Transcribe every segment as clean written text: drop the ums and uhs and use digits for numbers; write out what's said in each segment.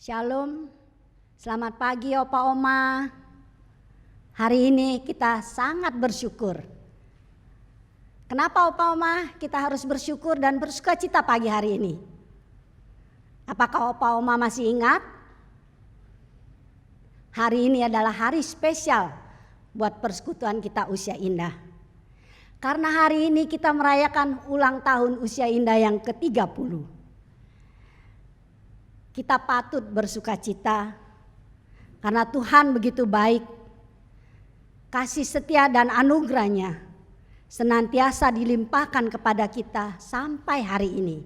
Shalom, selamat pagi Opa Oma. Hari ini kita sangat bersyukur. Kenapa Opa Oma kita harus bersyukur dan bersukacita pagi hari ini? Apakah Opa Oma masih ingat? Hari ini adalah hari spesial buat persekutuan kita Usia Indah. Karena hari ini kita merayakan ulang tahun Usia Indah yang ke-30. Kita patut bersukacita karena Tuhan begitu baik. Kasih setia dan anugerahnya senantiasa dilimpahkan kepada kita sampai hari ini.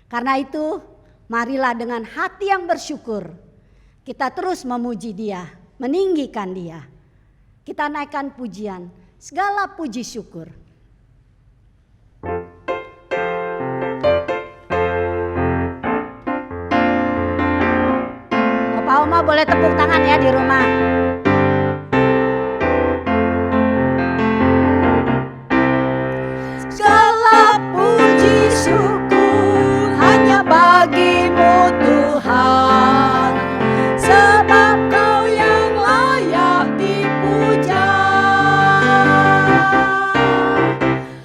Karena itu marilah dengan hati yang bersyukur kita terus memuji Dia, meninggikan Dia. Kita naikkan pujian, segala puji syukur. Oma boleh tepuk tangan ya di rumah. Segala puji syukur hanya bagimu Tuhan, sebab Kau yang layak dipuja.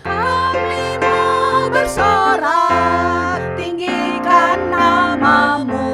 Kami mau bersorak, tinggikan nama-Mu.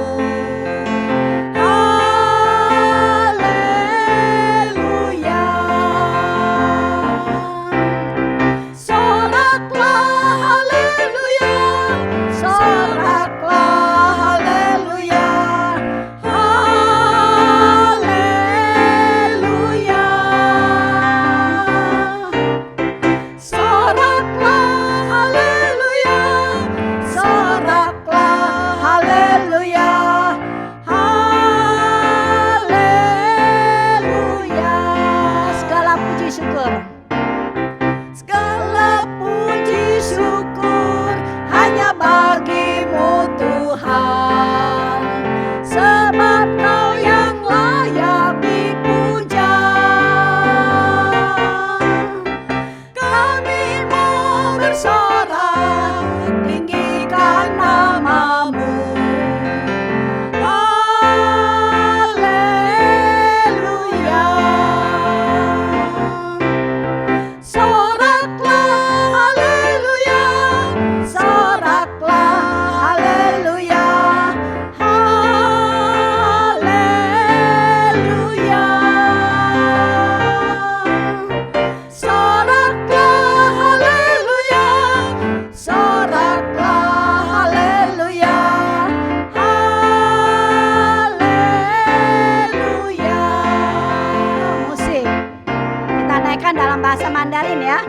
Dalam bahasa Mandarin ya.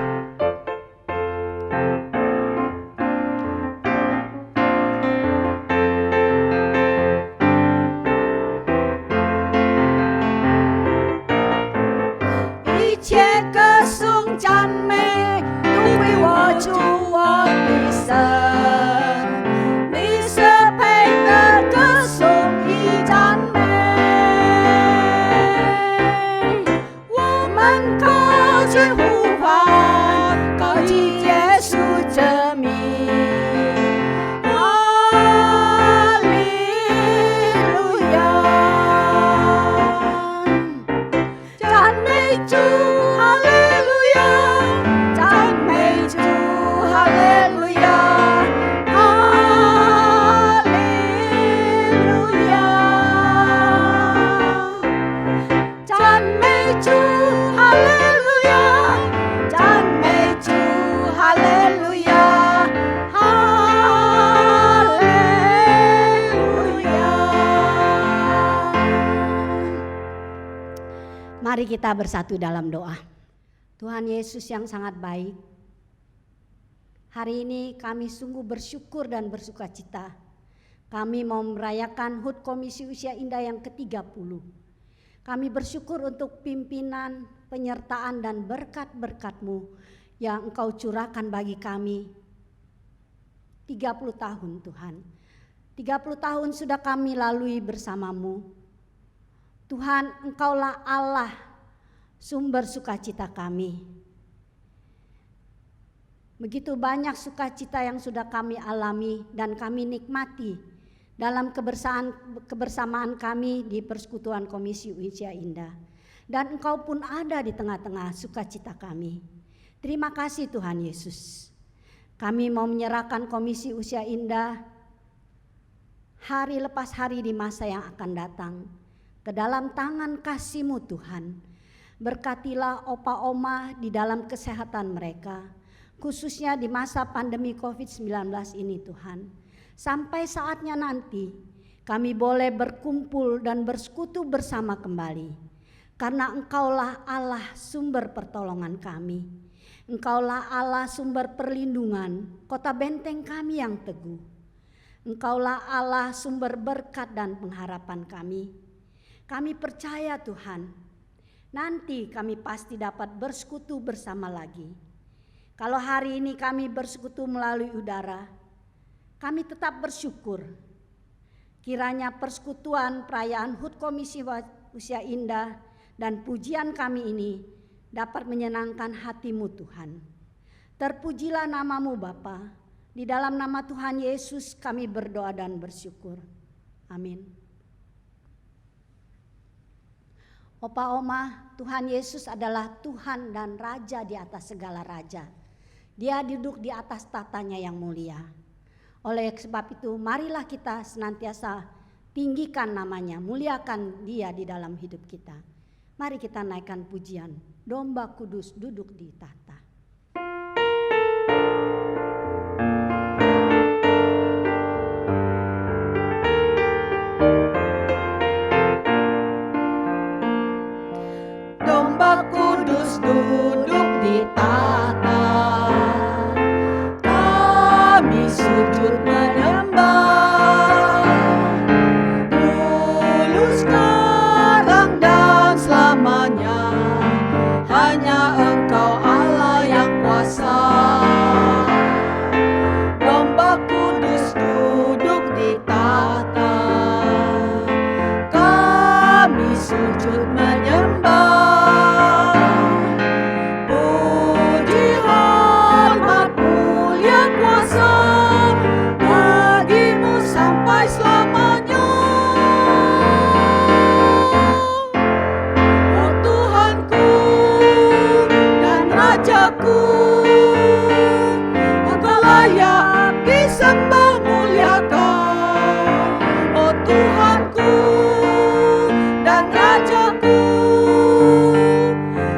Mari kita bersatu dalam doa. Tuhan Yesus yang sangat baik, hari ini kami sungguh bersyukur dan bersukacita. Kami mau merayakan HUT Komisi Usia Indah yang ke-30. Kami bersyukur untuk pimpinan, penyertaan dan berkat-berkat-Mu yang Engkau curahkan bagi kami. 30 tahun Tuhan, 30 tahun sudah kami lalui bersama-Mu. Tuhan, Engkaulah Allah, sumber sukacita kami. Begitu banyak sukacita yang sudah kami alami dan kami nikmati dalam kebersamaan kami di Persekutuan Komisi Usia Indah. Dan Engkau pun ada di tengah-tengah sukacita kami. Terima kasih Tuhan Yesus. Kami mau menyerahkan Komisi Usia Indah hari lepas hari di masa yang akan datang ke dalam tangan kasih-Mu Tuhan. Berkatilah opa oma di dalam kesehatan mereka, khususnya di masa pandemi COVID-19 ini Tuhan. Sampai saatnya nanti kami boleh berkumpul dan bersekutu bersama kembali. Karena Engkaulah Allah sumber pertolongan kami. Engkaulah Allah sumber perlindungan, kota benteng kami yang teguh. Engkaulah Allah sumber berkat dan pengharapan kami. Kami percaya Tuhan, nanti kami pasti dapat bersekutu bersama lagi. Kalau hari ini kami bersekutu melalui udara, kami tetap bersyukur. Kiranya persekutuan perayaan HUT Komisi Usia Indah dan pujian kami ini dapat menyenangkan hati-Mu Tuhan. Terpujilah nama-Mu Bapa. Di dalam nama Tuhan Yesus kami berdoa dan bersyukur. Amin. Opa oma, Tuhan Yesus adalah Tuhan dan Raja di atas segala raja. Dia duduk di atas tatanya yang mulia. Oleh sebab itu marilah kita senantiasa tinggikan namanya, muliakan dia di dalam hidup kita. Mari kita naikkan pujian, Domba Kudus duduk di tahta. Domba Kudus duduk di tahta, kami sujud menyembah. Dulu, sekarang, dan selamanya, hanya Engkau Allah yang kuasa. Domba Kudus duduk di tahta, kami sujud menyembah. Engkau layak disembah muliakan, oh Tuhanku dan Rajaku.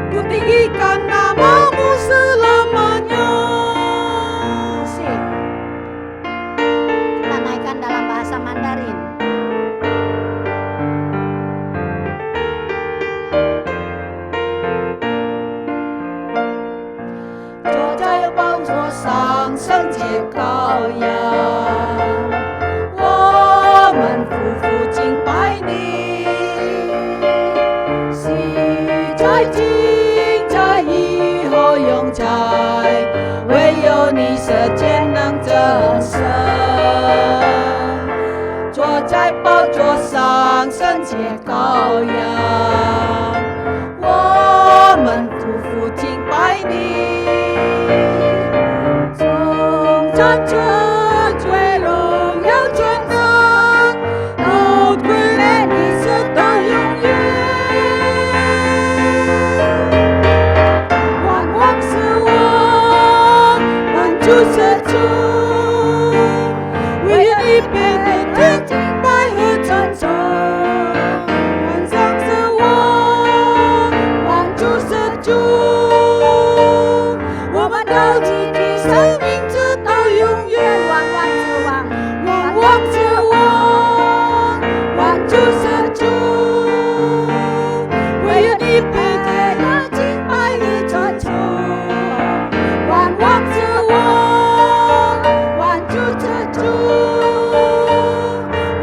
Ku tinggikan nama-Mu selamanya. Musik. Kita naikkan dalam bahasa Mandarin. Sang 圣洁羔羊，我们夫妇敬拜你，昔在今在以后永在，唯有你舍艰能得胜。坐在宝座上圣洁羔羊，我们夫妇敬拜你。站着最荣耀全能，都归给你直到永远。万王之王，万主之主，唯有你配得敬拜和尊崇。万上之王，万主之主，我们高举你生命。王之王，万主之主，唯有你配得敬拜与尊崇。万王之王，万主之主，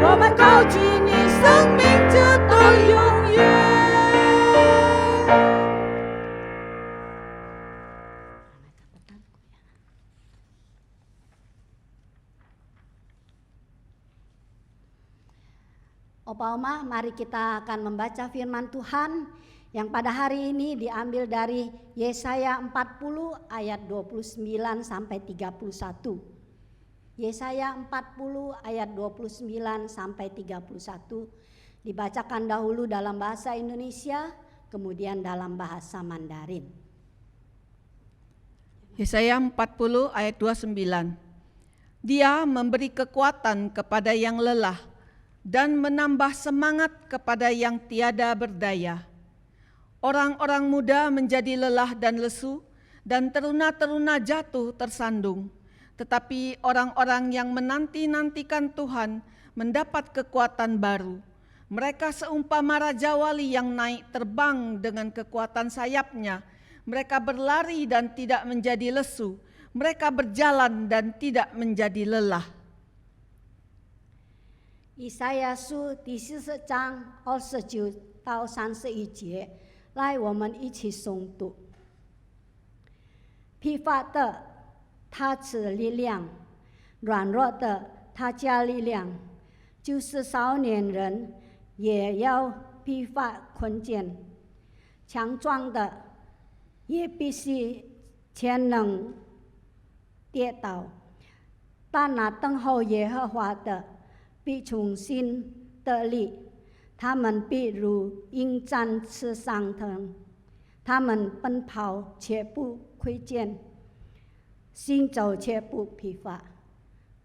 我们高举你生命直到永远。Opa Oma, mari kita akan membaca firman Tuhan yang pada hari ini diambil dari Yesaya 40 ayat 29 sampai 31. Yesaya 40 ayat 29 sampai 31 dibacakan dahulu dalam bahasa Indonesia, kemudian dalam bahasa Mandarin. Yesaya 40 ayat 29. Dia memberi kekuatan kepada yang lelah dan menambah semangat kepada yang tiada berdaya. Orang-orang muda menjadi lelah dan lesu, dan teruna-teruna jatuh tersandung. Tetapi orang-orang yang menanti-nantikan Tuhan mendapat kekuatan baru. Mereka seumpama raja wali yang naik terbang dengan kekuatan sayapnya. Mereka berlari dan tidak menjadi lesu. Mereka berjalan dan tidak menjadi lelah. 以赛亚书第40章29到31节，来，我们一起诵读。疲乏的，他赐力量；软弱的，他加力量。就是少年人也要疲乏困倦，强壮的也必须全能跌倒。但那等候耶和华的，必重新得力，他们必如鹰展翅上腾，他们奔跑却不亏欠，行走却不疲乏。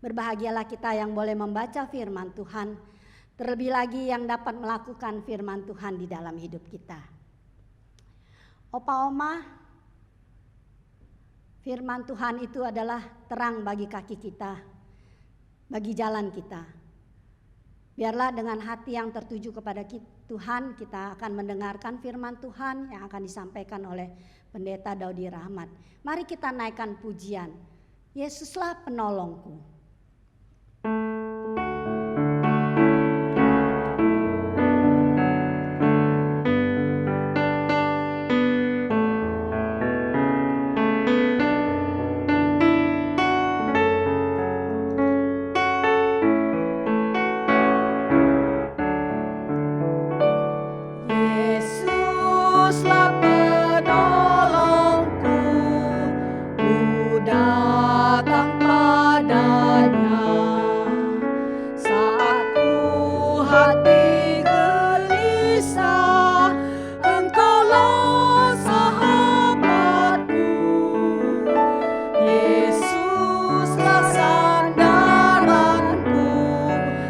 Berbahagialah kita yang boleh membaca firman Tuhan, terlebih lagi yang dapat melakukan firman Tuhan di dalam hidup kita. Opa Oma, firman Tuhan itu adalah terang bagi kaki kita, bagi jalan kita. Biarlah dengan hati yang tertuju kepada Tuhan, kita akan mendengarkan firman Tuhan yang akan disampaikan oleh Pendeta Daudi Rahmat. Mari kita naikkan pujian, Yesuslah penolongku. Yesuslah penolongku, ku datang padanya. Saat ku hati gelisah, Engkaulah sahabatku. Yesuslah sandaranku,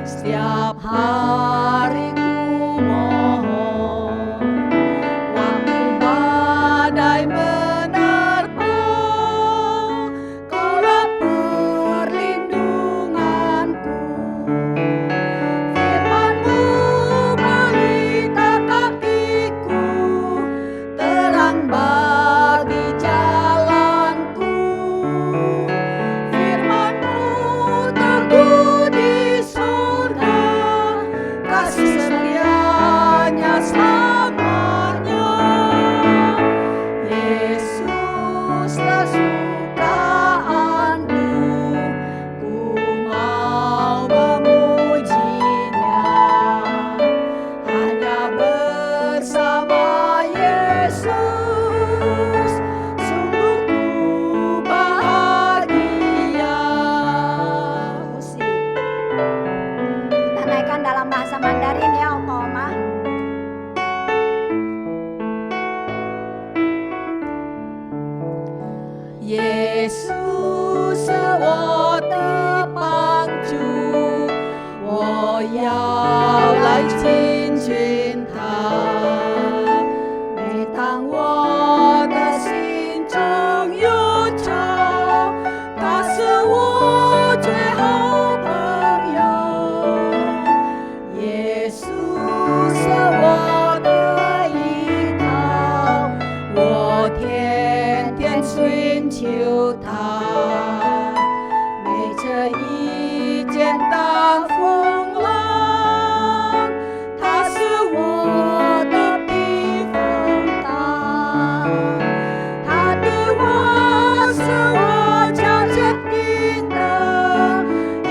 setiap hari ku mohon. Waktu badai menerpa, Kaulah perlindunganku. Firman-Mu pelita kakiku, terang bagi jalanku. Firman-Mu teguh di surga, kasih setianya selamanya. Yesuslah sukaanku, ku mau memujinya. Hanya bersama Yesus, sungguh ku bahagia. Musik. Kita naikkan dalam bahasa Mandarin ya, Opa Oma. Yesus是我的帮助，我要来亲近他。每当我的心中忧愁，他是我最好朋友。耶稣是我的依靠，我天天寻求他。每次一见到风浪，他是我的避风港。他的话是我脚前的灯，引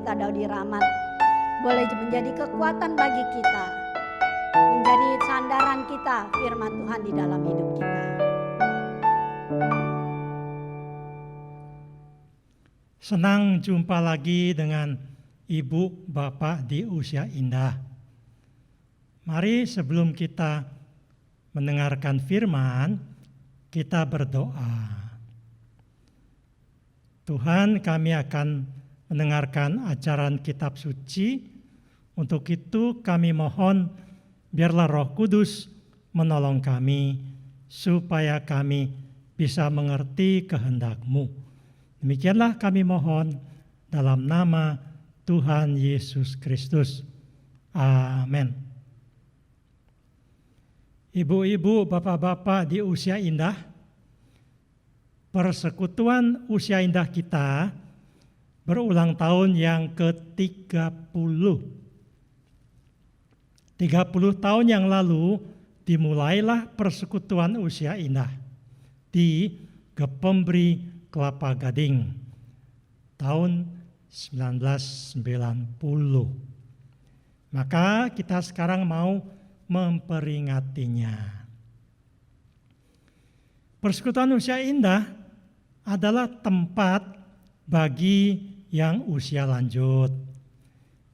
Pendeta Daudi Rahmat boleh menjadi kekuatan bagi kita, menjadi sandaran kita firman Tuhan di dalam hidup kita. Senang jumpa lagi dengan Ibu Bapak di usia indah. Mari sebelum kita mendengarkan firman, kita berdoa. Tuhan, kami akan mendengarkan ajaran kitab suci. Untuk itu kami mohon biarlah Roh Kudus menolong kami supaya kami bisa mengerti kehendak-Mu. Demikianlah kami mohon dalam nama Tuhan Yesus Kristus. Amin. Ibu-ibu, bapak-bapak di usia indah, persekutuan usia indah kita berulang tahun yang ke-30. 30 tahun yang lalu dimulailah persekutuan usia indah di Gepembri Kelapa Gading tahun 1990. Maka kita sekarang mau memperingatinya. Persekutuan usia indah adalah tempat bagi yang usia lanjut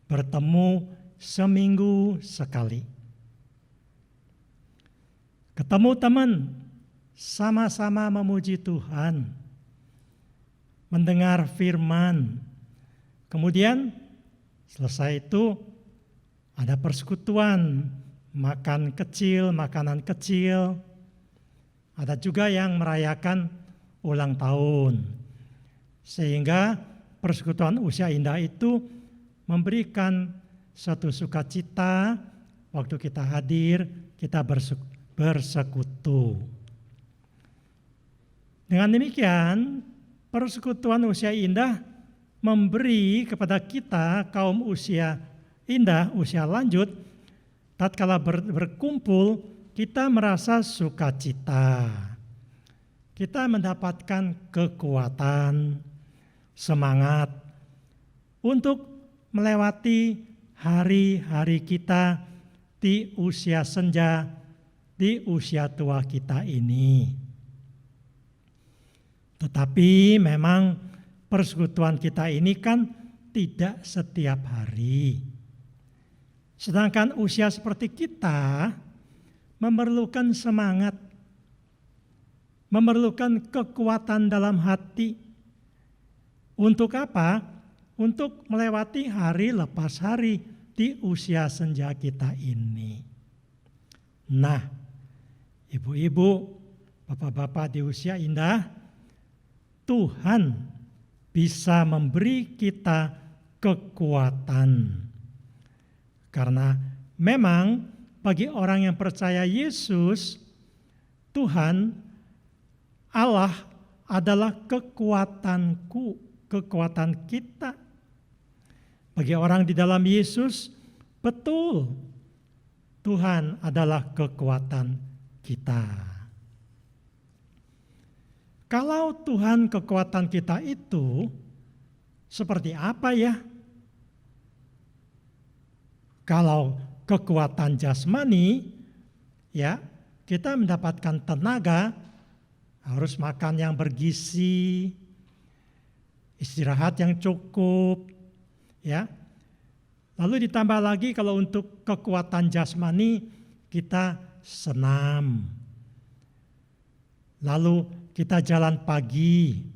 bertemu seminggu sekali. Ketemu teman, sama-sama memuji Tuhan, mendengar firman. Kemudian selesai itu ada persekutuan, makan kecil, makanan kecil. Ada juga yang merayakan ulang tahun. Sehingga persekutuan usia indah itu memberikan suatu sukacita waktu kita hadir, kita bersekutu. Dengan demikian, persekutuan usia indah memberi kepada kita kaum usia indah, usia lanjut, tatkala berkumpul kita merasa sukacita. Kita mendapatkan kekuatan, semangat untuk melewati hari-hari kita di usia senja, di usia tua kita ini. Tetapi memang persekutuan kita ini kan tidak setiap hari. Sedangkan usia seperti kita memerlukan semangat, memerlukan kekuatan dalam hati. Untuk apa? Untuk melewati hari lepas hari di usia senja kita ini. Nah, ibu-ibu, bapak-bapak di usia indah, Tuhan bisa memberi kita kekuatan. Karena memang bagi orang yang percaya Yesus, Tuhan Allah adalah kekuatanku, kekuatan kita. Bagi orang di dalam Yesus, betul Tuhan adalah kekuatan kita. Kalau Tuhan kekuatan kita itu seperti apa ya? Kalau kekuatan jasmani, ya kita mendapatkan tenaga, harus makan yang bergizi, istirahat yang cukup, ya. Lalu ditambah lagi kalau untuk kekuatan jasmani kita senam. Lalu kita jalan pagi,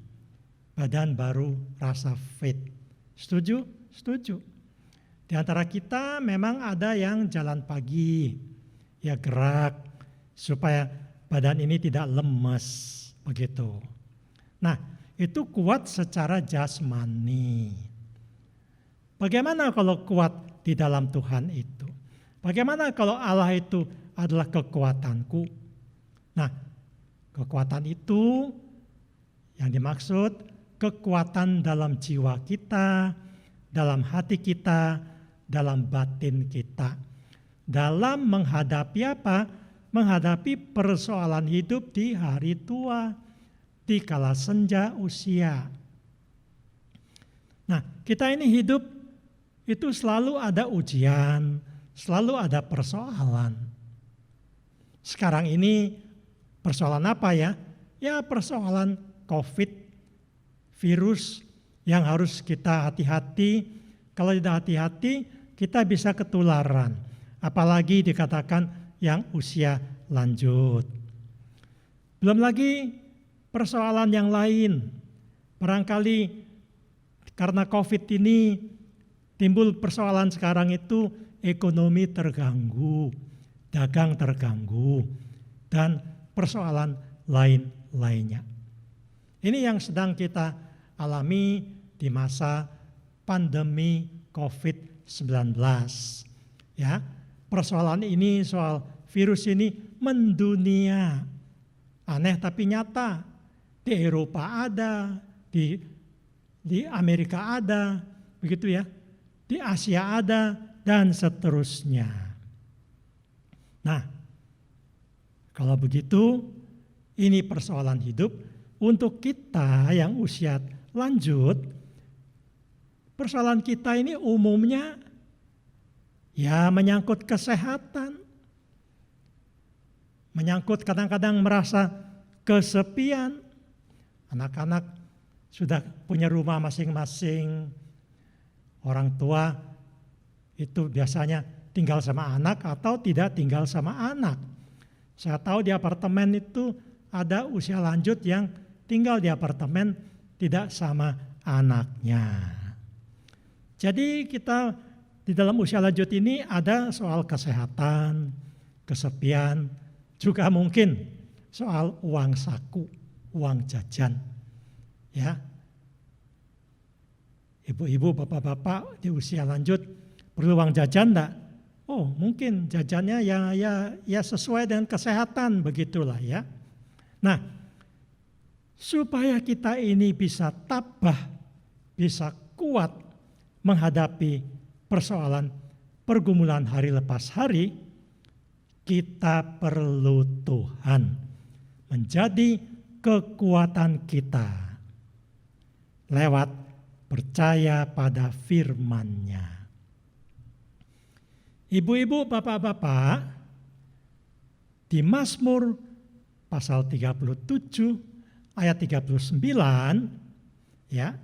badan baru rasa fit. Setuju? Setuju. Di antara kita memang ada yang jalan pagi, ya gerak, supaya badan ini tidak lemes, begitu. Nah, itu kuat secara jasmani. Bagaimana kalau kuat di dalam Tuhan itu? Bagaimana kalau Allah itu adalah kekuatanku? Nah, kekuatan itu yang dimaksud kekuatan dalam jiwa kita, dalam hati kita, dalam batin kita. Dalam menghadapi apa? Menghadapi persoalan hidup di hari tua, di kala senja usia. Nah, kita ini hidup itu selalu ada ujian, selalu ada persoalan. Sekarang ini persoalan apa ya? Ya persoalan COVID, virus yang harus kita hati-hati. Kalau tidak hati-hati, kita bisa ketularan. Apalagi dikatakan yang usia lanjut. Belum lagi persoalan yang lain. Barangkali karena COVID ini timbul persoalan sekarang itu ekonomi terganggu, dagang terganggu, dan persoalan lain-lainnya. Ini yang sedang kita alami di masa pandemi COVID-19. Ya, persoalan ini, soal virus ini mendunia. Aneh tapi nyata. Di Eropa ada, di Amerika ada, begitu ya. Di Asia ada, dan seterusnya. Nah, kalau begitu, ini persoalan hidup untuk kita yang usia lanjut. Persoalan kita ini umumnya ya menyangkut kesehatan. Menyangkut kadang-kadang merasa kesepian. Anak-anak sudah punya rumah masing-masing. Orang tua itu biasanya tinggal sama anak atau tidak tinggal sama anak. Saya tahu di apartemen itu ada usia lanjut yang tinggal di apartemen tidak sama anaknya. Jadi kita di dalam usia lanjut ini ada soal kesehatan, kesepian, juga mungkin soal uang saku, uang jajan. Ya. Ibu-ibu, bapak-bapak di usia lanjut perlu uang jajan enggak? Oh, mungkin jajannya ya sesuai dengan kesehatan, begitulah ya. Nah, supaya kita ini bisa tabah, bisa kuat menghadapi persoalan pergumulan hari lepas hari, kita perlu Tuhan menjadi kekuatan kita lewat percaya pada firman-Nya. Ibu-ibu, bapak-bapak, di Mazmur pasal 37 ayat 39, ya,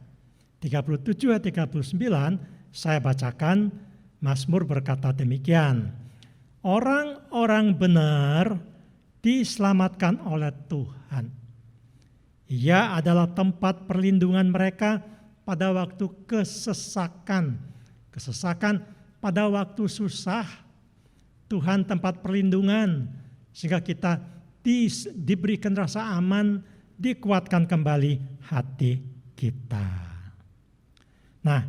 37 ayat 39, saya bacakan. Mazmur berkata demikian, orang-orang benar diselamatkan oleh Tuhan. Ia adalah tempat perlindungan mereka pada waktu kesesakan. Kesesakan pada waktu susah, Tuhan tempat perlindungan, sehingga kita diberikan rasa aman, dikuatkan kembali hati kita. Nah,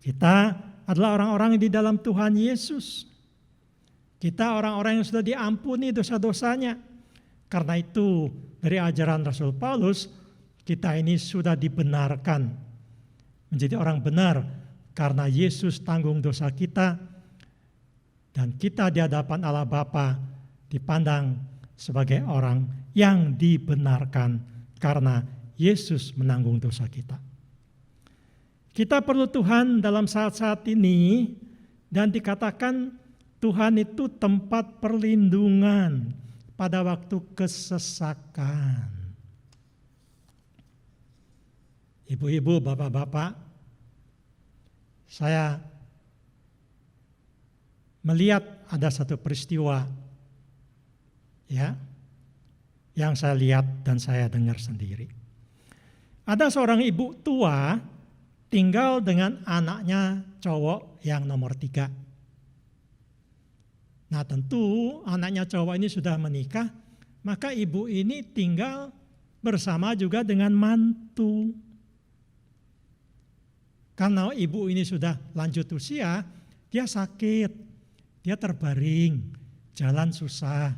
kita adalah orang-orang di dalam Tuhan Yesus. Kita orang-orang yang sudah diampuni dosa-dosanya. Karena itu dari ajaran Rasul Paulus, kita ini sudah dibenarkan menjadi orang benar karena Yesus tanggung dosa kita, dan kita di hadapan Allah Bapa dipandang sebagai orang yang dibenarkan karena Yesus menanggung dosa kita. Kita perlu Tuhan dalam saat-saat ini, dan dikatakan Tuhan itu tempat perlindungan pada waktu kesesakan. Ibu-ibu, bapak-bapak, saya melihat ada satu peristiwa ya yang saya lihat dan saya dengar sendiri. Ada seorang ibu tua tinggal dengan anaknya cowok yang nomor 3. Nah, tentu anaknya cowok ini sudah menikah, maka ibu ini tinggal bersama juga dengan mantu. Karena ibu ini sudah lanjut usia, dia sakit, dia terbaring, jalan susah,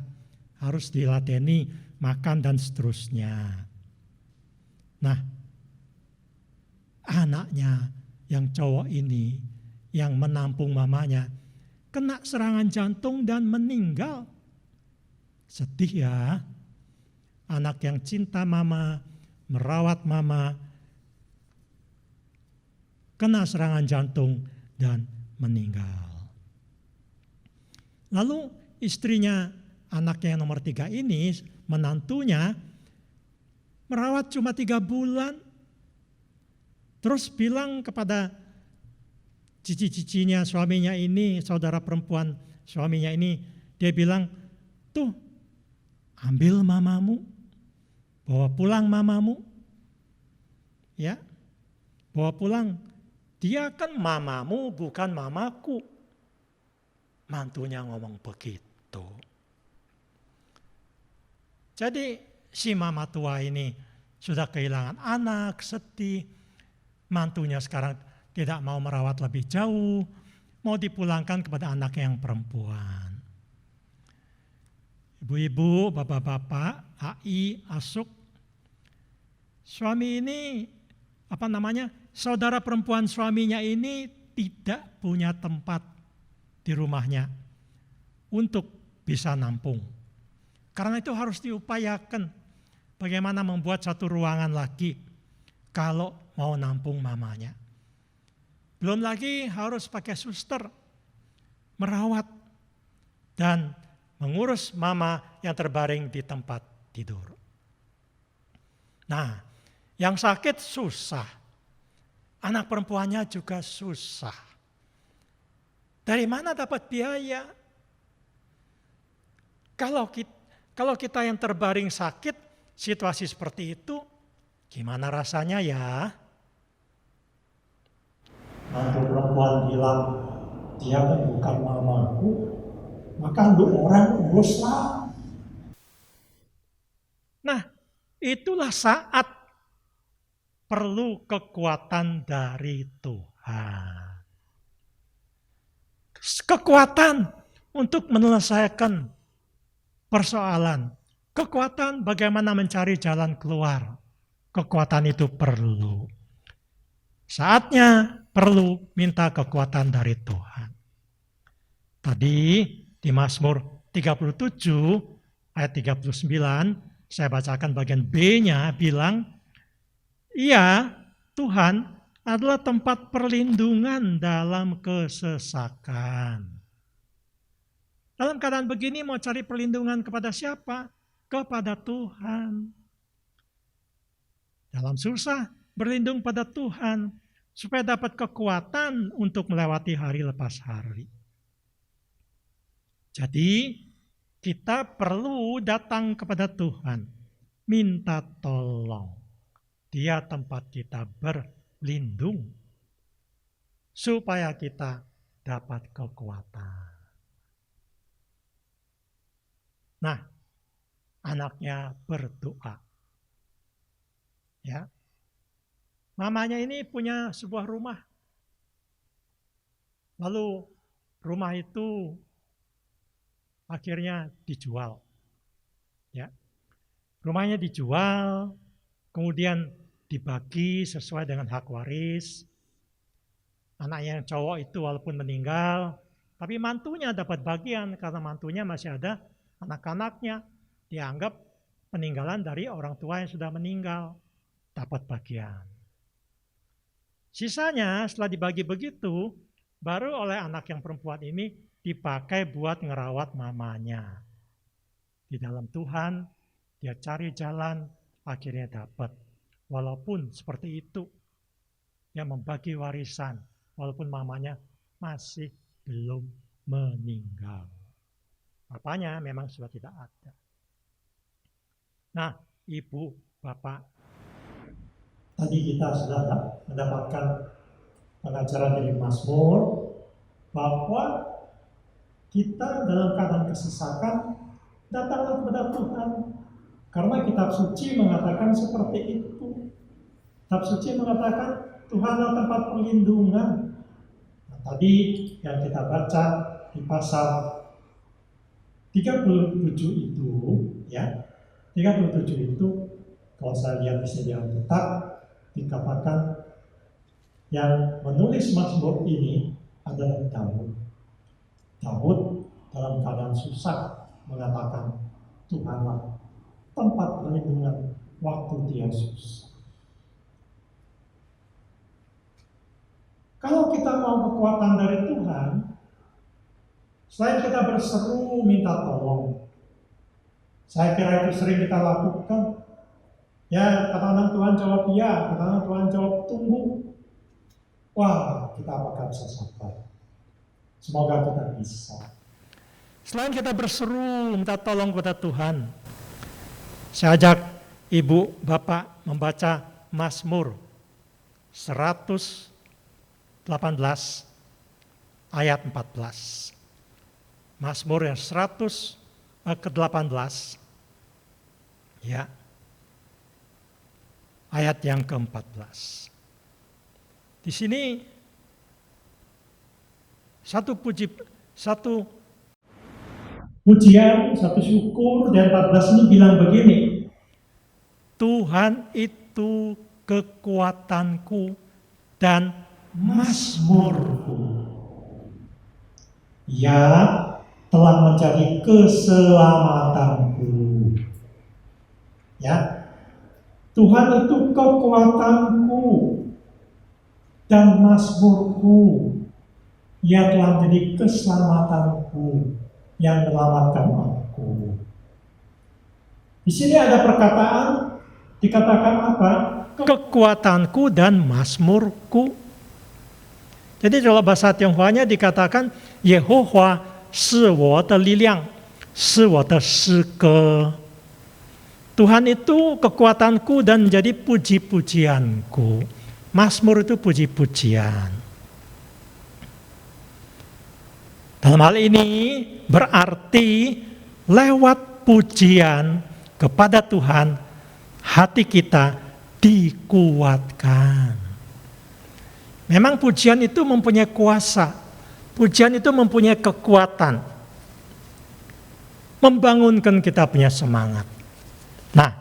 harus diladeni, makan dan seterusnya. Nah, anaknya yang cowok ini, yang menampung mamanya, kena serangan jantung dan meninggal. Sedih ya, anak yang cinta mama, merawat mama, kena serangan jantung dan meninggal. Lalu istrinya, anaknya yang nomor 3 ini, menantunya, merawat cuma 3 bulan. Terus bilang kepada cici-cicinya suaminya ini, saudara perempuan suaminya ini, dia bilang, tuh ambil mamamu, bawa pulang mamamu. Ya, bawa pulang. Dia kan mamamu bukan mamaku. Mantunya ngomong begitu. Jadi si mama tua ini sudah kehilangan anak, sedih. Mantunya sekarang tidak mau merawat lebih jauh, mau dipulangkan kepada anaknya yang perempuan. Ibu-ibu, bapak-bapak, AI, asuk, suami ini, saudara perempuan suaminya ini tidak punya tempat di rumahnya untuk bisa nampung. Karena itu harus diupayakan bagaimana membuat satu ruangan lagi kalau mau nampung mamanya. Belum lagi harus pakai suster, merawat, dan mengurus mama yang terbaring di tempat tidur. Nah, yang sakit susah. Anak perempuannya juga susah. Dari mana dapat biaya? Kalau kita yang terbaring sakit, situasi seperti itu, gimana rasanya ya? Mantu perempuan bilang, dia kan bukan mamaku, maka orang uruslah. Nah, itulah saat perlu kekuatan dari Tuhan. Kekuatan untuk menyelesaikan persoalan. Kekuatan bagaimana mencari jalan keluar. Kekuatan itu perlu. Saatnya perlu minta kekuatan dari Tuhan. Tadi di Mazmur 37 ayat 39 saya bacakan bagian B-nya bilang, iya, Tuhan adalah tempat perlindungan dalam kesesakan. Dalam keadaan begini mau cari perlindungan kepada siapa? Kepada Tuhan. Dalam susah berlindung pada Tuhan supaya dapat kekuatan untuk melewati hari lepas hari. Jadi kita perlu datang kepada Tuhan, minta tolong. Dia tempat kita berlindung supaya kita dapat kekuatan. Nah, anaknya berdoa. Ya. Mamanya ini punya sebuah rumah. Lalu rumah itu akhirnya dijual. Ya. Rumahnya dijual, kemudian dibagi sesuai dengan hak waris. Anaknya yang cowok itu walaupun meninggal, tapi mantunya dapat bagian karena mantunya masih ada anak-anaknya. Dianggap peninggalan dari orang tua yang sudah meninggal, dapat bagian. Sisanya setelah dibagi begitu, baru oleh anak yang perempuan ini dipakai buat ngerawat mamanya. Di dalam Tuhan, dia cari jalan, akhirnya dapat. Walaupun seperti itu, dia membagi warisan, walaupun mamanya masih belum meninggal. Bapaknya memang sudah tidak ada. Nah, ibu, bapak, tadi kita sudah mendapatkan pengajaran dari Mazmur bahwa kita dalam keadaan kesesakan datanglah kepada Tuhan. Karena kitab suci mengatakan seperti itu. Kitab suci mengatakan Tuhanlah tempat perlindungan. Nah, tadi yang kita baca di pasal 37 itu, ya, 37 itu kalau saya lihat di sini Alkitab dikatakan yang menulis Mazmur ini adalah Daud. Daud dalam keadaan susah mengatakan Tuhanlah tempat perlindungan waktu dia susah. Kalau kita mau kekuatan dari Tuhan, selain kita berseru minta tolong, saya kira itu sering kita lakukan. Ya, katakan Tuhan jawab ya, katakan Tuhan jawab tunggu. Wah, kita apakah bisa sabar? Semoga kita bisa. Selain kita berseru minta tolong kepada Tuhan, saya ajak ibu, bapak membaca Mazmur 118 ayat 14. Mazmur yang 100 ke-18 ya. Ayat yang ke-14. Di sini satu pujian, satu syukur dan 14 ini bilang begini. Tuhan itu kekuatanku dan mazmurku. Ya, telah menjadi keselamatanku. Ya, Tuhan itu kekuatanku dan mazmurku. Ia telah menjadi keselamatanku yang menyelamatkan aku. Di sini ada perkataan, dikatakan apa? Kekuatanku dan mazmurku. Jadi dalam bahasa Tionghoanya dikatakan Yehovah 是我的力量，是我的诗歌. Tuhan itu kekuatanku dan menjadi puji-pujianku. Mazmur itu puji-pujian. Dalam hal ini berarti lewat pujian kepada Tuhan, hati kita dikuatkan. Memang pujian itu mempunyai kuasa, pujian itu mempunyai kekuatan, membangunkan kita punya semangat. Nah,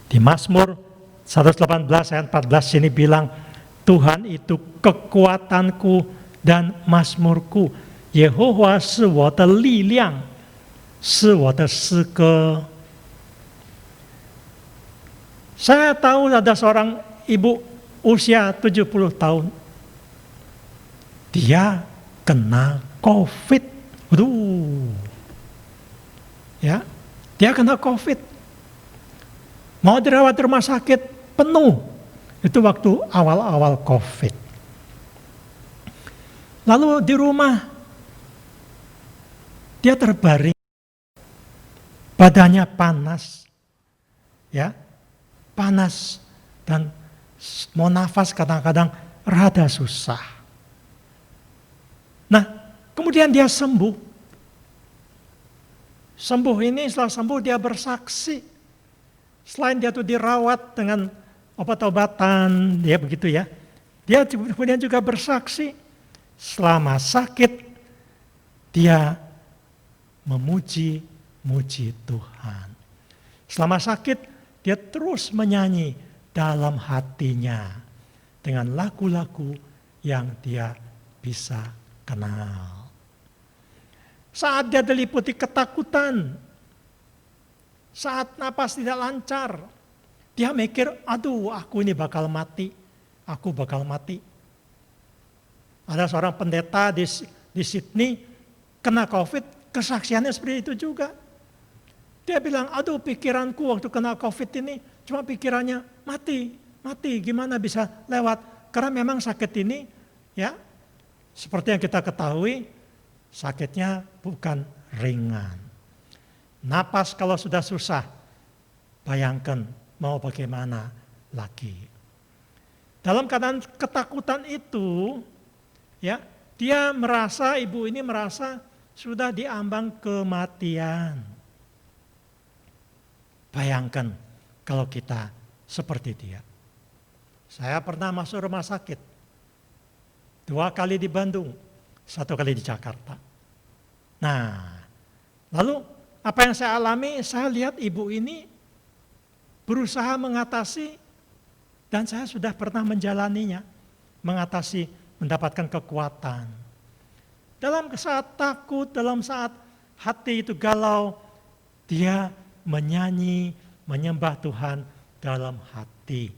di Mazmur 118 ayat 14 ini bilang, Tuhan itu kekuatanku dan mazmurku. Yehovah 是我的力量，是我的诗歌. Saya tahu ada seorang ibu usia 70 tahun. Dia kena COVID. Ya, dia kena COVID. Mau dirawat di rumah sakit penuh. Itu waktu awal-awal COVID. Lalu di rumah dia terbaring, badannya panas, ya, panas dan mau nafas kadang-kadang rada susah. Nah, kemudian dia sembuh. Sembuh ini setelah sembuh dia bersaksi. Selain dia tuh dirawat dengan obat-obatan, dia begitu ya. Dia kemudian juga bersaksi selama sakit dia memuji Tuhan. Selama sakit, dia terus menyanyi dalam hatinya dengan lagu-lagu yang dia bisa kenal. Saat dia diliputi ketakutan, saat napas tidak lancar, dia mikir, aduh aku ini bakal mati, aku bakal mati. Ada seorang pendeta di Sydney kena COVID, kesaksiannya seperti itu juga. Dia bilang, aduh pikiranku waktu kena COVID ini cuma pikirannya mati, gimana bisa lewat. Karena memang sakit ini ya seperti yang kita ketahui sakitnya bukan ringan. Napas kalau sudah susah, bayangkan mau bagaimana lagi. Dalam keadaan ketakutan itu ya dia merasa, ibu ini merasa sudah diambang kematian. Bayangkan kalau kita seperti dia. Saya pernah masuk rumah sakit. 2 kali di Bandung, 1 kali di Jakarta. Nah, lalu apa yang saya alami, saya lihat ibu ini berusaha mengatasi, dan saya sudah pernah menjalaninya, mengatasi, mendapatkan kekuatan. Dalam saat takut, dalam saat hati itu galau, dia menyanyi, menyembah Tuhan dalam hati.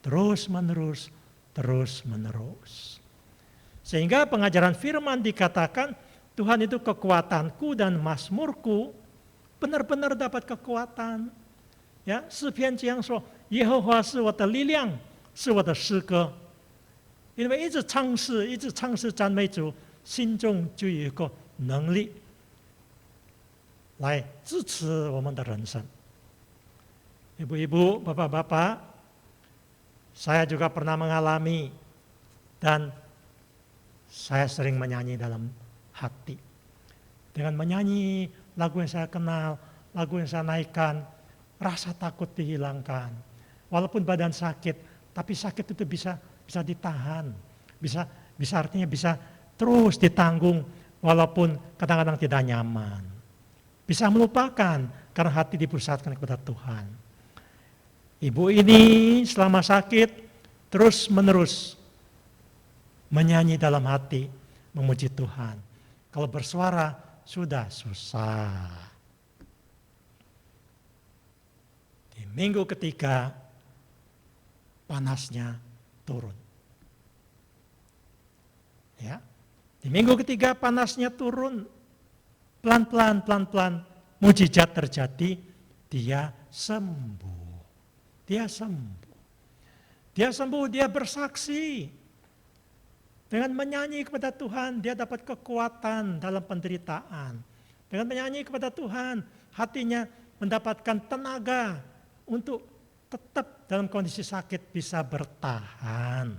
Terus menerus. Sehingga pengajaran firman dikatakan Tuhan itu kekuatanku dan mazmurku, benar-benar dapat kekuatan. Ya, 诗篇这样说，耶和华是我的力量，是我的诗歌。因为一直唱诗赞美主，心中就有一个能力来支持我们的人生。Ibu-ibu, bapak-bapak, saya juga pernah mengalami dan saya sering menyanyi dalam hati. Dengan menyanyi lagu yang saya kenal, lagu yang saya naikkan, rasa takut dihilangkan. Walaupun badan sakit, tapi sakit itu bisa ditahan. Bisa artinya bisa terus ditanggung walaupun kadang-kadang tidak nyaman. Bisa melupakan karena hati dipusatkan kepada Tuhan. Ibu ini selama sakit terus-menerus menyanyi dalam hati, memuji Tuhan. Kalau bersuara sudah susah. Di minggu ketiga panasnya turun. Ya. Di minggu ketiga panasnya turun. Pelan-pelan mujizat terjadi, dia sembuh. Dia sembuh, dia bersaksi. Dengan menyanyi kepada Tuhan, dia dapat kekuatan dalam penderitaan. Dengan menyanyi kepada Tuhan, hatinya mendapatkan tenaga untuk tetap dalam kondisi sakit bisa bertahan.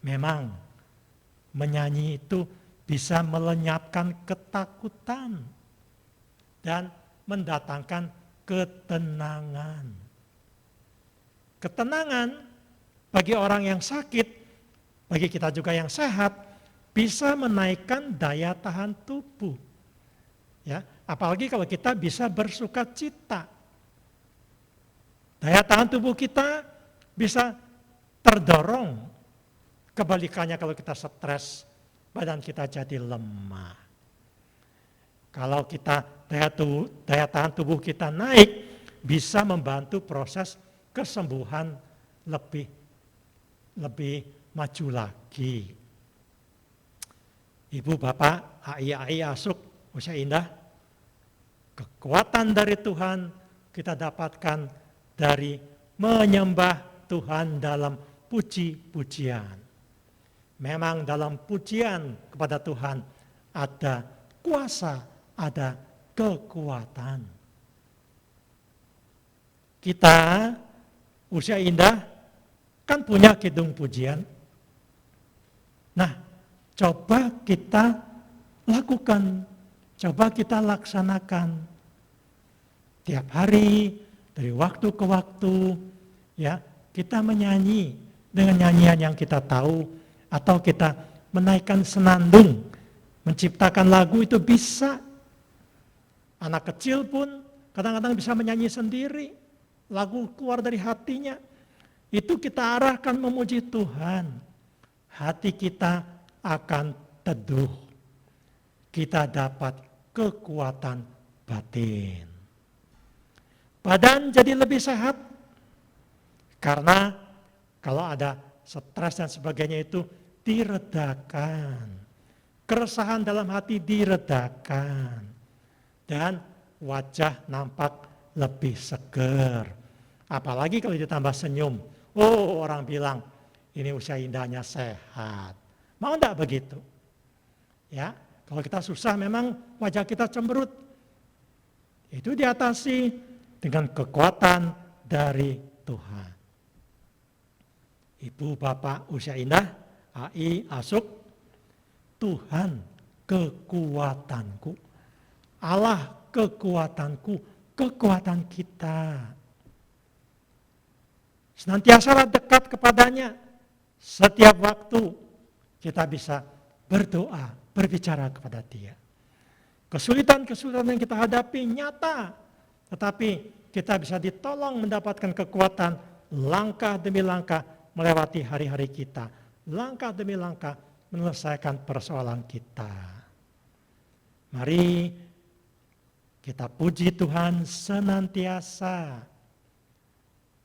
Memang menyanyi itu bisa melenyapkan ketakutan dan mendatangkan ketenangan. Ketenangan bagi orang yang sakit, bagi kita juga yang sehat, bisa menaikkan daya tahan tubuh. Ya, apalagi kalau kita bisa bersukacita. Daya tahan tubuh kita bisa terdorong. Kebalikannya kalau kita stres, badan kita jadi lemah. Kalau kita daya tahan tubuh kita naik, bisa membantu proses kesembuhan lebih maju lagi. Ibu, bapak, ai asuk, usia indah, kekuatan dari Tuhan kita dapatkan dari menyembah Tuhan dalam puji-pujian. Memang dalam pujian kepada Tuhan ada kuasa, ada kekuatan. Kita, usia indah, kan punya kidung pujian. Nah, coba kita lakukan, coba kita laksanakan. Tiap hari, dari waktu ke waktu, ya, kita menyanyi dengan nyanyian yang kita tahu, atau kita menaikkan senandung, menciptakan lagu itu bisa. Anak kecil pun kadang-kadang bisa menyanyi sendiri, lagu keluar dari hatinya. Itu kita arahkan memuji Tuhan. Hati kita akan teduh. Kita dapat kekuatan batin. Badan jadi lebih sehat. Karena kalau ada stres dan sebagainya itu diredakan. Keresahan dalam hati diredakan. Dan wajah nampak lebih seger. Apalagi kalau ditambah senyum. Oh, orang bilang ini usia indahnya sehat. Mau enggak begitu? Ya, kalau kita susah memang wajah kita cemberut. Itu diatasi dengan kekuatan dari Tuhan. Ibu, bapak, usia indah, ai, asuk, Tuhan kekuatanku. Allah kekuatanku, kekuatan kita. Senantiasa dekat kepadanya. Setiap waktu kita bisa berdoa, berbicara kepada Dia. Kesulitan-kesulitan yang kita hadapi nyata, tetapi kita bisa ditolong mendapatkan kekuatan langkah demi langkah melewati hari-hari kita. Langkah demi langkah menyelesaikan persoalan kita. Mari kita puji Tuhan senantiasa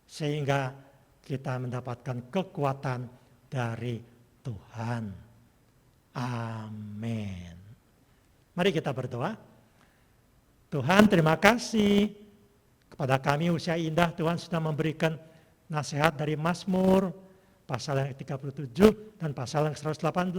sehingga kita mendapatkan kekuatan dari Tuhan. Amin. Mari kita berdoa. Tuhan, terima kasih kepada kami Usia Indah. Tuhan sudah memberikan nasihat dari Mazmur pasal yang 37 dan pasal yang 118.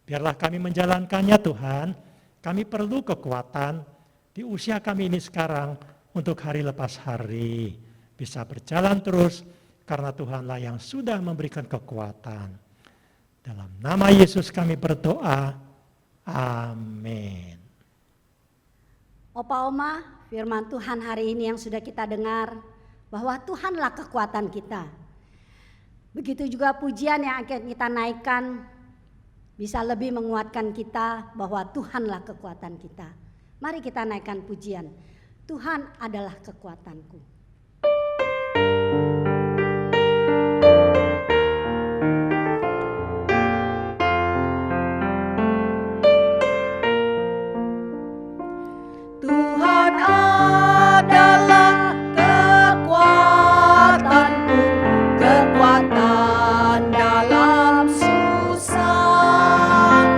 Biarlah kami menjalankannya Tuhan. Kami perlu kekuatan di usia kami ini sekarang untuk hari lepas hari. Bisa berjalan terus karena Tuhanlah yang sudah memberikan kekuatan. Dalam nama Yesus kami berdoa. Amin. Opa Oma, firman Tuhan hari ini yang sudah kita dengar, bahwa Tuhanlah kekuatan kita. Begitu juga pujian yang akan kita naikkan, bisa lebih menguatkan kita bahwa Tuhanlah kekuatan kita. Mari kita naikkan pujian. Tuhan adalah kekuatanku. Tuhan adalah kekuatanku, kekuatan dalam susah.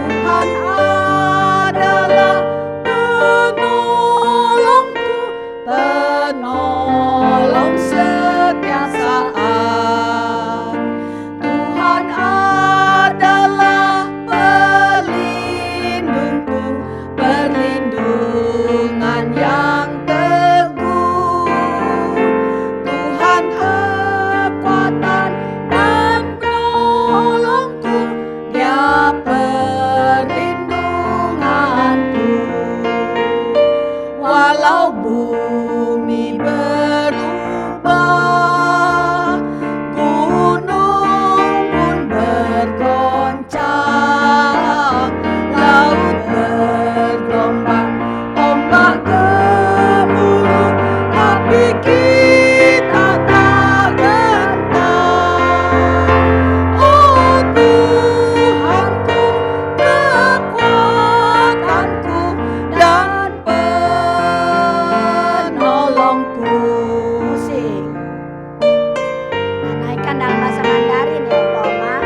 Tuhan adalah penolongku, penolong setiap saat. Tuhan adalah pelindungku, perlindungan yang teguh. Tuhan kekuatan dan penolongku, Dia perlindunganku. Walau bumi berubah, gunung pun bergoncang, laut bergelombang, ombak gemuruh, tapi kita tak gentar. Oh Tuhanku, kekuatanku dan penolongku. Sing. Naikkan dalam bahasa Mandarin ya Opa Oma.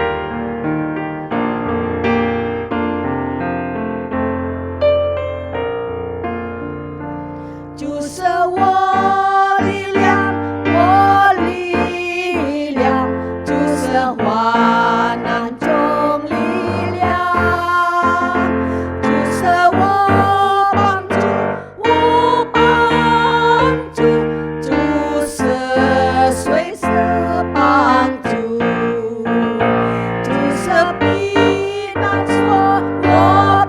Just a William, William, just a Huanan Chong Lilian, just a Wopang Chu, just a Sui Sepang Chu, just a Pinan Suo,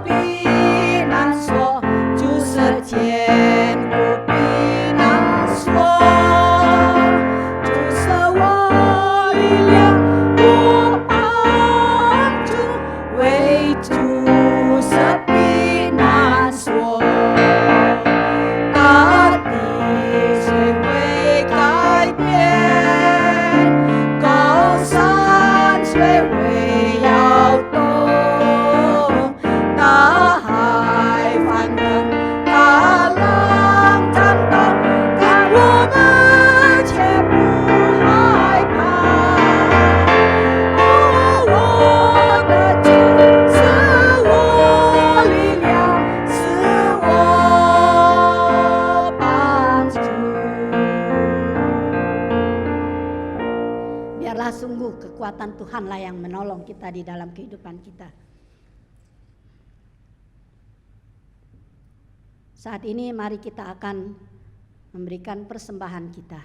Pinan Suo, just a Tian Ku Pinan Suo, just a William Wopang Chu, Wei just a Pinan Suo.大地虽会改变，高山虽会摇动，大海翻腾，大浪颤抖，但我们却不害怕。哦，我的主是我力量，是我帮助。 Biarlah sungguh kekuatan Tuhanlah yang menolong kita di dalam kehidupan kita. Saat ini mari kita akan memberikan persembahan kita.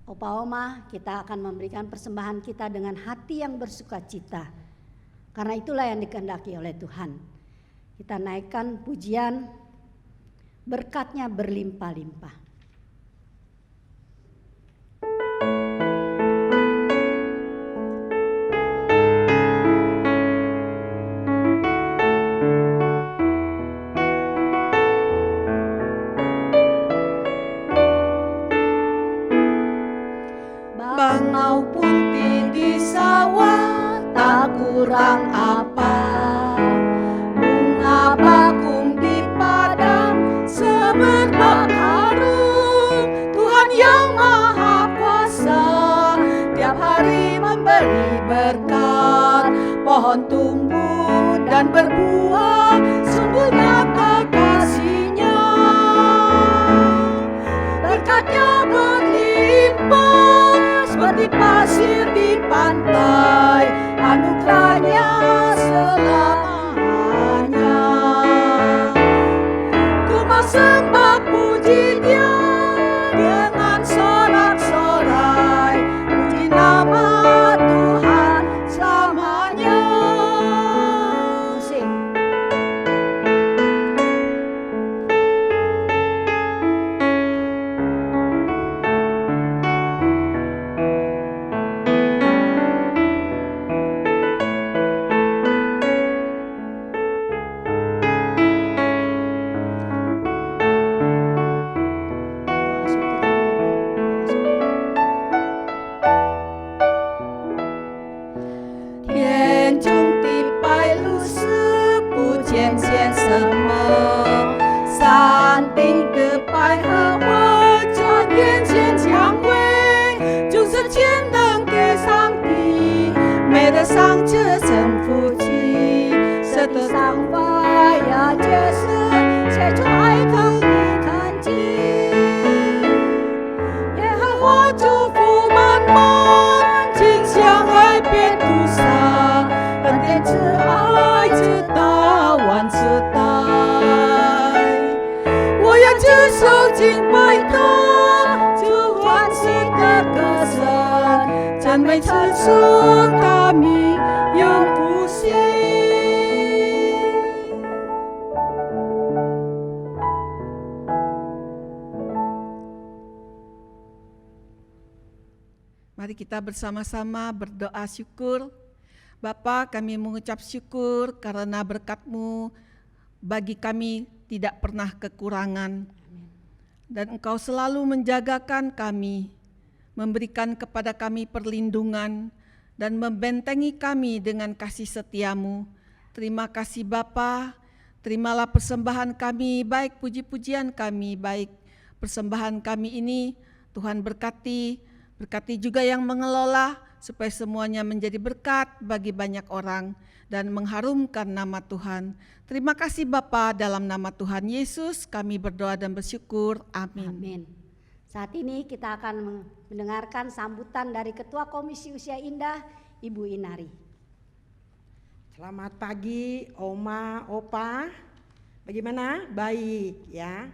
Opa Oma, kita akan memberikan persembahan kita dengan hati yang bersukacita. Karena itulah yang dikehendaki oleh Tuhan. Kita naikkan pujian, berkatnya berlimpah-limpah. Bangau putih di sawah tak kurang apa, bunga bakung di padang semerbak harum. Tuhan yang maha kuasa tiap hari berkat, pohon tumbuh dan berbuah, sungguh nyata kasih-Nya. Berkatnya berlimpah seperti pasir di pantai, anugerahnya selamanya. Ku mau sembah puji-Nya dengan sorak-sorai, puji nama Tuhan selamanya. Sing. Thiên trung tịp bài lưu sư bù chiên chiên sầm mơ, san tinh từ bài hơ hơ cho thiên chiên chiang quê, chúng rất chiến nâng kê sang tì, mẹ đã sang chưa dần phù chi, sợ tờ sang vai à chế sư, sẽ cho ai không đi thân chi. Ye hơ hoa chu phù man man, chính xiang ai biết tu sa, ân典慈爱直到万世代。我要接受敬拜他，就万世的歌声，赞美陈述他名永不息。Mari kita bersama-sama berdoa syukur. Bapa, kami mengucap syukur karena berkat-Mu bagi kami tidak pernah kekurangan. Dan Engkau selalu menjagakan kami, memberikan kepada kami perlindungan, dan membentengi kami dengan kasih setia-Mu. Terima kasih Bapa, terimalah persembahan kami, baik puji-pujian kami, baik persembahan kami ini. Tuhan berkati juga yang mengelola, supaya semuanya menjadi berkat bagi banyak orang dan mengharumkan nama Tuhan. Terima kasih Bapa, dalam nama Tuhan Yesus kami berdoa dan bersyukur. Amin. Amin. Saat ini kita akan mendengarkan sambutan dari Ketua Komisi Usia Indah, Ibu Inari. Selamat pagi Oma, Opa. Bagaimana? Baik ya.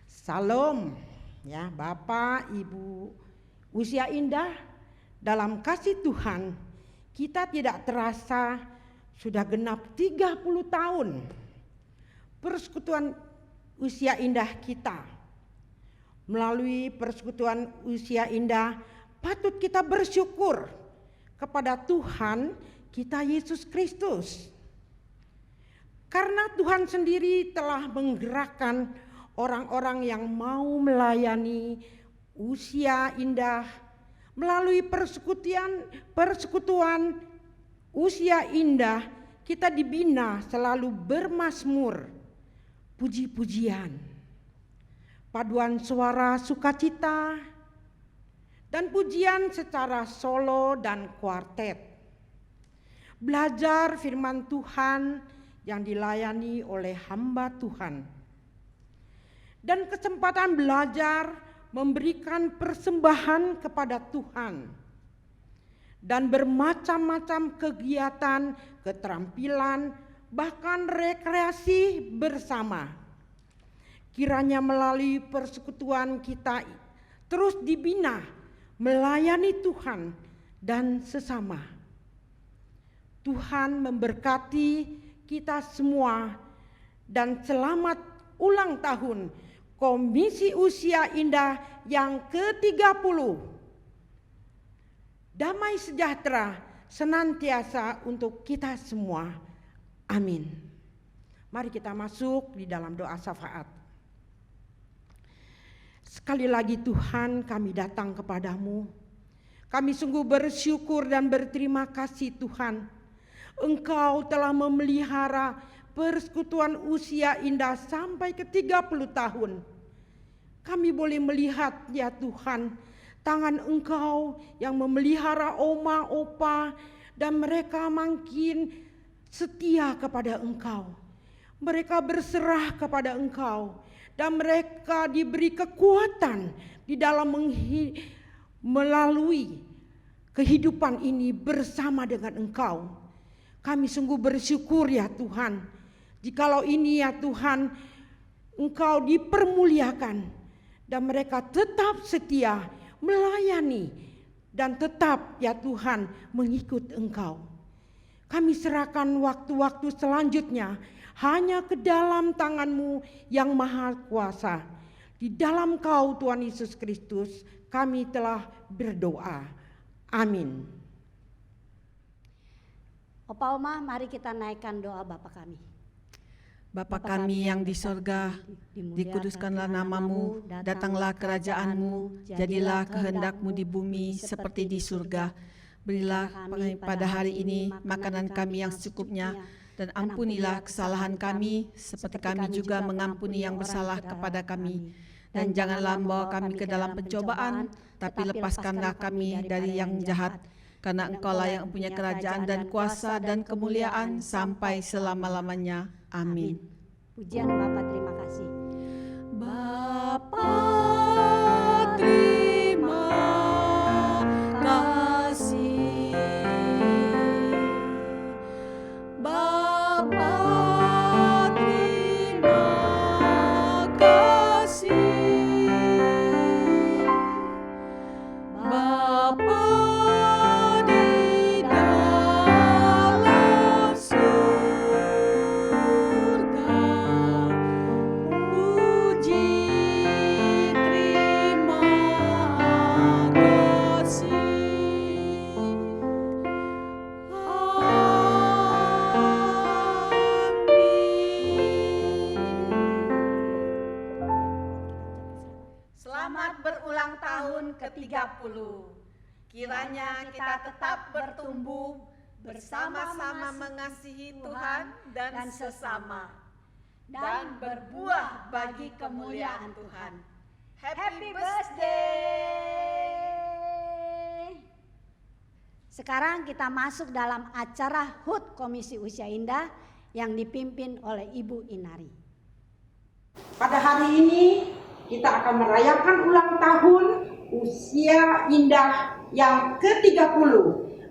Salam ya Bapak, Ibu Usia Indah. Dalam kasih Tuhan, kita tidak terasa sudah genap 30 tahun persekutuan usia indah kita. Melalui persekutuan usia indah, patut kita bersyukur kepada Tuhan kita Yesus Kristus. Karena Tuhan sendiri telah menggerakkan orang-orang yang mau melayani usia indah. Melalui persekutuan usia indah, kita dibina selalu bermazmur, puji-pujian, paduan suara sukacita, dan pujian secara solo dan kuartet. Belajar firman Tuhan yang dilayani oleh hamba Tuhan. Dan kesempatan belajar memberikan persembahan kepada Tuhan dan bermacam-macam kegiatan, keterampilan, bahkan rekreasi bersama. Kiranya melalui persekutuan kita terus dibina, melayani Tuhan dan sesama. Tuhan memberkati kita semua dan selamat ulang tahun Komisi Usia Indah yang ke-30. Damai sejahtera senantiasa untuk kita semua. Amin. Mari kita masuk di dalam doa syafaat. Sekali lagi Tuhan, kami datang kepadamu. Kami sungguh bersyukur dan berterima kasih Tuhan. Engkau telah memelihara persekutuan usia indah sampai ke 30 tahun. Kami boleh melihat ya Tuhan, tangan Engkau yang memelihara oma, opa, dan mereka makin setia kepada Engkau. Mereka berserah kepada Engkau dan mereka diberi kekuatan di dalam melalui kehidupan ini bersama dengan Engkau. Kami sungguh bersyukur ya Tuhan. Jikalau ini ya Tuhan, Engkau dipermuliakan dan mereka tetap setia melayani dan tetap ya Tuhan mengikut Engkau. Kami serahkan waktu-waktu selanjutnya hanya ke dalam tangan-Mu yang maha kuasa. Di dalam Kau Tuhan Yesus Kristus kami telah berdoa. Amin. Opa Oma, mari kita naikkan doa Bapa kami. Bapa kami yang di sorga, dikuduskanlah namamu, datanglah kerajaan-Mu, jadilah kehendak-Mu di bumi seperti di surga. Berilah kami pada hari ini makanan kami yang secukupnya, dan ampunilah kesalahan kami, seperti kami juga mengampuni yang bersalah kepada kami. Dan janganlah membawa kami ke dalam pencobaan, tapi lepaskanlah kami dari yang jahat. Karena Engkaulah yang mempunyai kerajaan dan kuasa dan kemuliaan sampai selama-lamanya. Amin. Pujian Bapa, terima kasih. Bapa, terima kasih. Bapa, terima kasih. Bapa di dalam surga, puji terima kasih. Selamat berulang tahun ke-30. Kiranya kita tetap bertumbuh, bersama-sama mengasihi Tuhan dan sesama, dan berbuah bagi kemuliaan Tuhan. Happy birthday! Sekarang kita masuk dalam acara HUT Komisi Usia Indah yang dipimpin oleh Ibu Inari. Pada hari ini kita akan merayakan ulang tahun usia indah yang ke-30.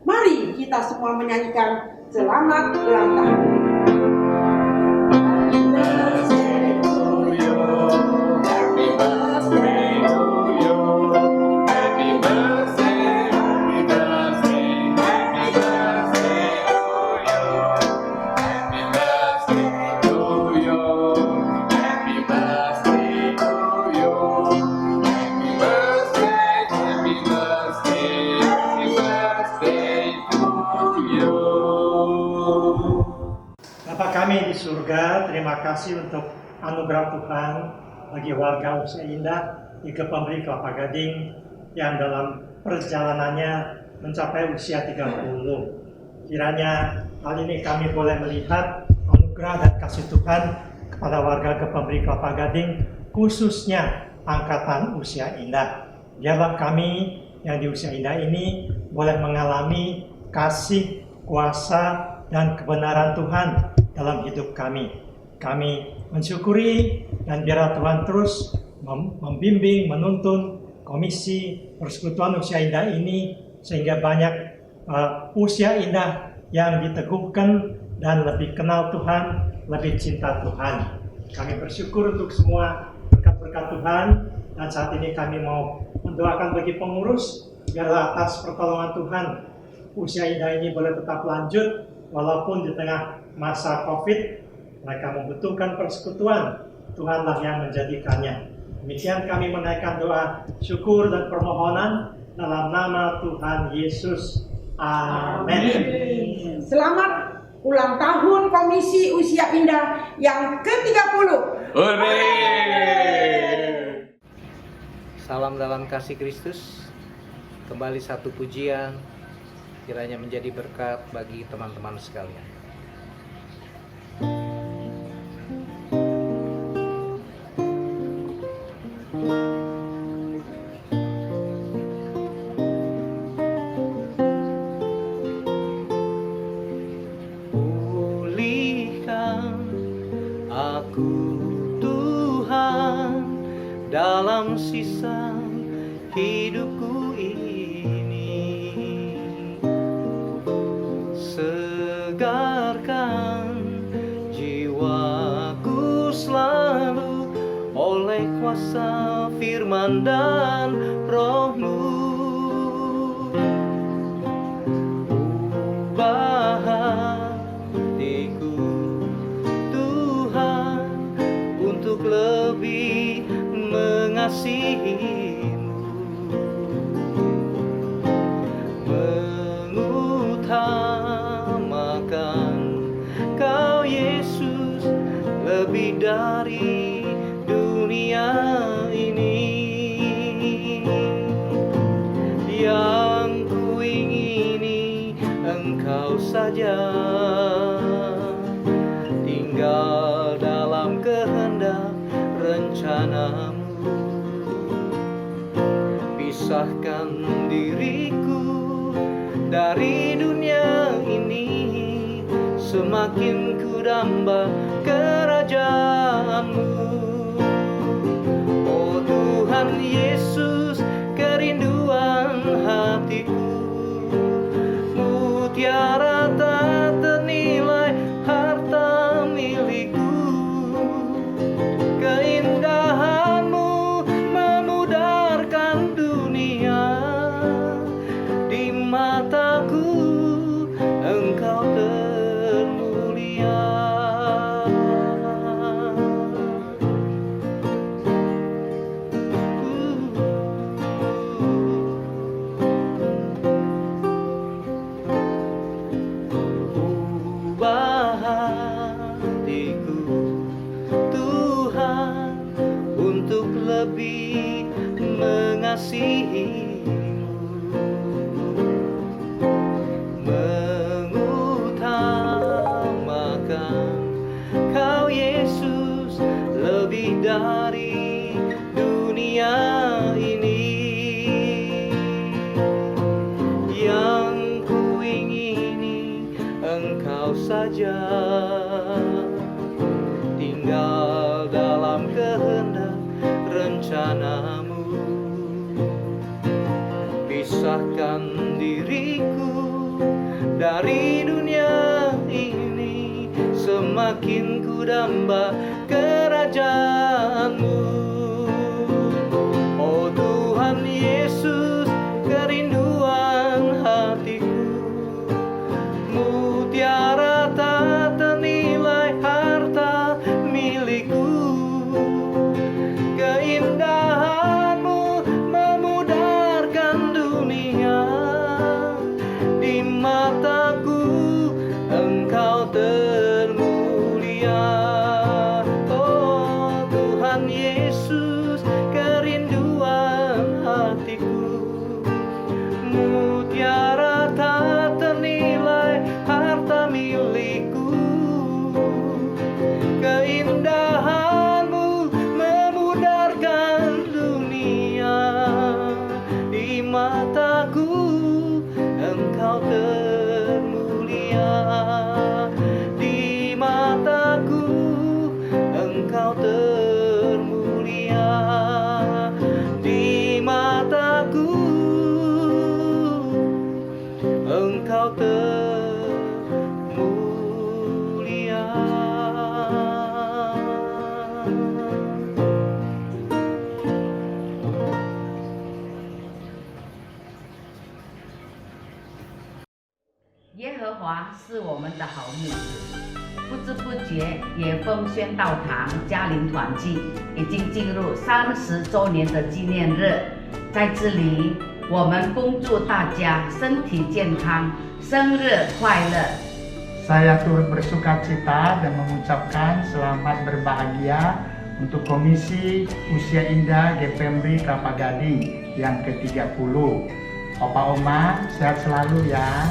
Mari kita semua menyanyikan selamat ulang tahun. Bapa kami di surga, terima kasih untuk anugerah Tuhan bagi warga Usia Indah di Pemberi Kelapa Gading yang dalam perjalanannya mencapai usia 30. Kiranya hal ini kami boleh melihat anugerah dan kasih Tuhan kepada warga Pemberi Kelapa Gading, khususnya angkatan Usia Indah. Biarlah kami yang di Usia Indah ini boleh mengalami kasih, kuasa, dan kebenaran Tuhan dalam hidup kami. Kami mensyukuri dan biarlah Tuhan terus membimbing, menuntun Komisi Persekutuan Usia Indah ini sehingga banyak usia indah yang diteguhkan dan lebih kenal Tuhan, lebih cinta Tuhan. Kami bersyukur untuk semua berkat-berkat Tuhan, dan saat ini kami mau mendoakan bagi pengurus biarlah atas pertolongan Tuhan usia indah ini boleh tetap lanjut walaupun di tengah masa COVID mereka membutuhkan persekutuan. Tuhanlah yang menjadikannya. Demikian kami menaikkan doa syukur dan permohonan dalam nama Tuhan Yesus. Amin. Selamat ulang tahun Komisi Usia Indah yang ke-30. Hore! Salam dalam kasih Kristus. Kembali satu pujian kiranya menjadi berkat bagi teman-teman sekalian. sepanjang sisa hidupku ini. Segarkan jiwaku selalu oleh kuasa firman dan Roh-Mu. Ubah hatiku Tuhan untuk lebih mengasihi-Mu, mengutamakan Kau Yesus lebih dari dunia ini. Yang kuingini Engkau saja, tinggal dalam kehendak rencana-Mu. Pisahkan diriku dari dunia ini, semakin ku damba kerajaan-Mu. Oh Tuhan Yesus, kerinduan hatiku, mutiara tak ternilai harta milikku. Keindahan-Mu memudarkan dunia, di mataku Engkau termulia. Ubah hatiku Tuhan untuk lebih mengasihi-Mu, mengutamakan Kau Yesus lebih dari dunia ini. Yang kuingini Engkau saja, tinggal dalam kehendak rencana-Mu. Pisahkan diriku dari dunia ini, semakin ku damba kerajaan-Mu. Oh Tuhan Yesus, kerinduan hatiku, mutiara tak ternilai harta milikku. Keindahan-Mu memudarkan dunia, di mataku Engkau termulia. Oh Tuhan Yesus, kerinduan hatiku, mutiara tak ternilai harta milikku. Keindahan-Mu memudarkan dunia, di mataku Engkau termulia. Di mataku Engkau termulia. Di mataku Engkau termulia.耶和华是我们的好牧者，不知不觉也奉宣道堂嘉陵团契已经进入30周年的纪念日，在这里我们恭祝大家身体健康，生日快乐。 Saya turut bersuka cita dan mengucapkan selamat berbahagia untuk Komisi Usia Indah GPMRI Kelapa Gading yang ke-30. Opa Oma sehat selalu ya.